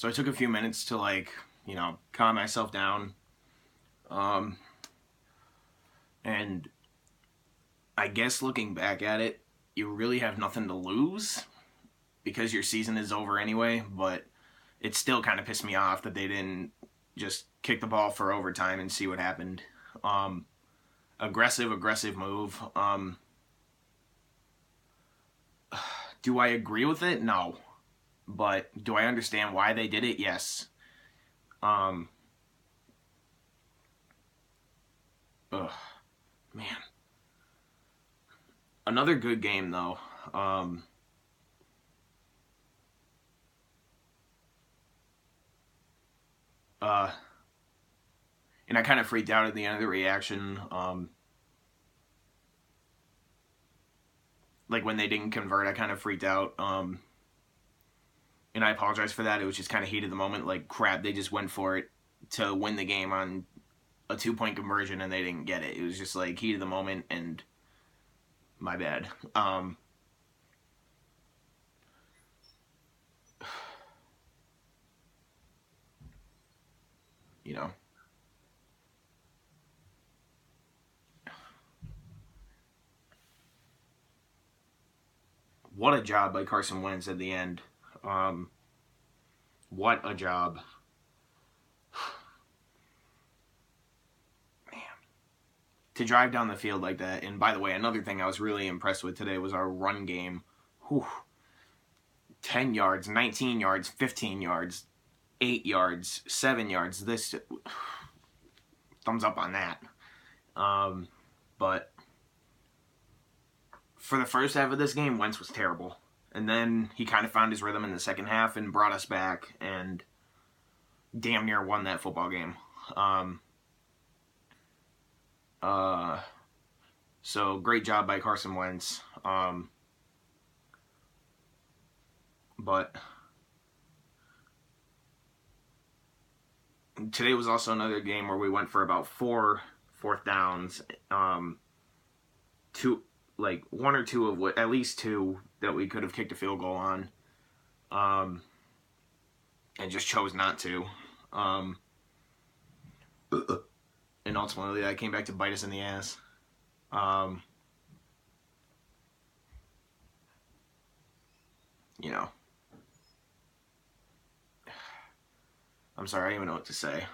So I took a few minutes to calm myself down. Um, and I guess looking back at it, you really have nothing to lose because your season is over anyway, but it still kind of pissed me off that they didn't just kick the ball for overtime and see what happened. Um, aggressive move. Do I agree with it? No. But do I understand why they did it? Yes. Um, ugh, man. Another good game, though. Um, uh, and I kind of freaked out at the end of the reaction. Like when they didn't convert, I kind of freaked out. And I apologize for that. It was just kind of heat of the moment. Like, crap, they just went for it to win the game on a 2-point conversion and they didn't get it. It was just like heat of the moment and my bad. You know, what a job by Carson Wentz at the end. Um, what a job. Man. To drive down the field like that. And by the way, another thing I was really impressed with today was our run game. Whew. 10 yards, 19 yards, 15 yards, 8 yards, 7 yards. This, thumbs up on that. But for the first half of this game, Wentz was terrible. And then he kind of found his rhythm in the second half and brought us back and damn near won that football game. So great job by Carson Wentz. But today was also another game where we went for about 4 fourth downs. One or two of what, at least 2 that we could have kicked a field goal on. And just chose not to. And ultimately that came back to bite us in the ass. You know. I'm sorry, I don't even know what to say.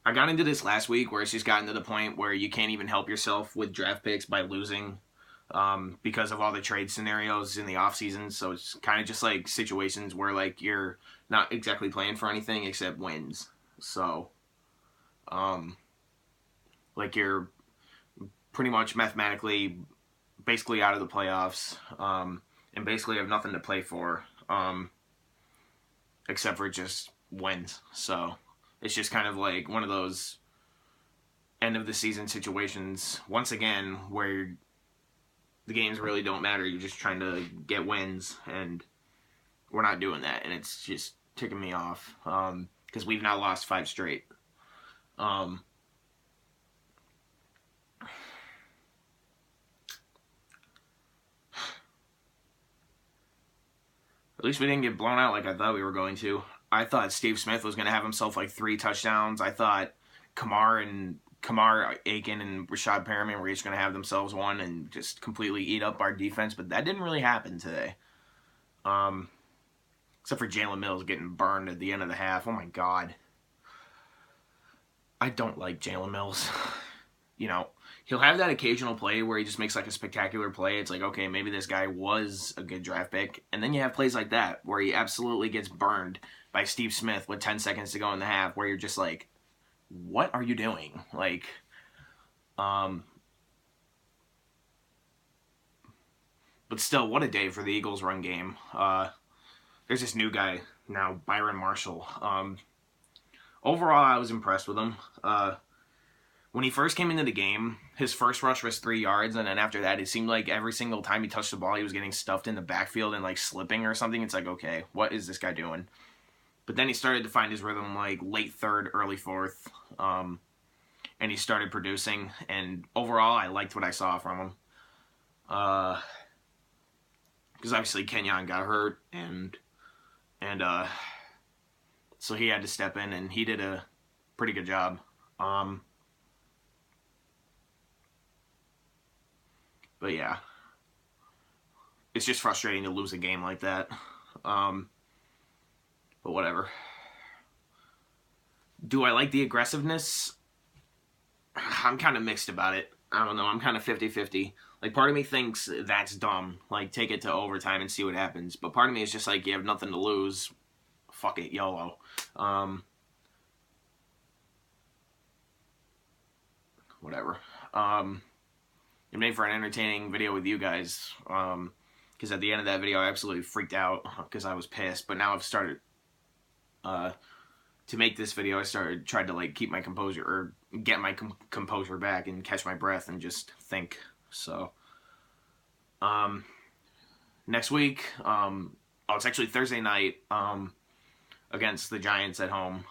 I got into this last week where it's just gotten to the point where you can't even help yourself with draft picks by losing because of all the trade scenarios in the offseason. So it's kind of just like situations where like you're not exactly playing for anything except wins. So like you're pretty much mathematically basically out of the playoffs and basically have nothing to play for except for just wins. So it's just kind of like one of those end of the season situations once again where the games really don't matter. You're just trying to get wins, and we're not doing that, and it's just ticking me off because we've now lost 5 straight. At least we didn't get blown out like I thought we were going to. I thought Steve Smith was going to have himself like 3 touchdowns. I thought Kamar, Aiken, and Rashad Perriman were each going to have themselves one and just completely eat up our defense, but that didn't really happen today. Except for Jalen Mills getting burned at the end of the half. Oh my God. I don't like Jalen Mills. You know, he'll have that occasional play where he just makes like a spectacular play. It's like, okay, maybe this guy was a good draft pick. And then you have plays like that where he absolutely gets burned by Steve Smith with 10 seconds to go in the half, where you're just like, what are you doing? Like, but still, what a day for the Eagles run game. There's this new guy now, Byron Marshall. Overall, I was impressed with him. When he first came into the game, his first rush was 3 yards, and then after that, it seemed like every single time he touched the ball, he was getting stuffed in the backfield and like slipping or something. It's like, okay, what is this guy doing? But then he started to find his rhythm like late 3rd, early 4th, and he started producing. And overall, I liked what I saw from him. because obviously Kenyon got hurt, and so he had to step in, and he did a pretty good job. But yeah, it's just frustrating to lose a game like that. But whatever. Do I like the aggressiveness? I'm kind of mixed about it. I don't know. I'm kind of 50-50. Like, part of me thinks that's dumb. Like, take it to overtime and see what happens. But part of me is just like, you have nothing to lose. Fuck it, YOLO. Whatever. It made for an entertaining video with you guys. Because at the end of that video, I absolutely freaked out because I was pissed. But now I've started... to make this video, I tried to like keep my composure, or get my composure back and catch my breath and just think. So, next week, it's actually Thursday night, against the Giants at home.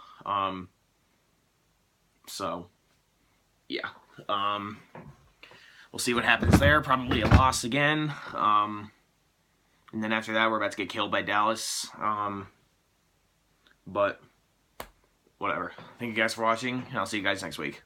So, yeah. We'll see what happens there. Probably a loss again. And then after that, we're about to get killed by Dallas. But whatever. Thank you guys for watching, and I'll see you guys next week.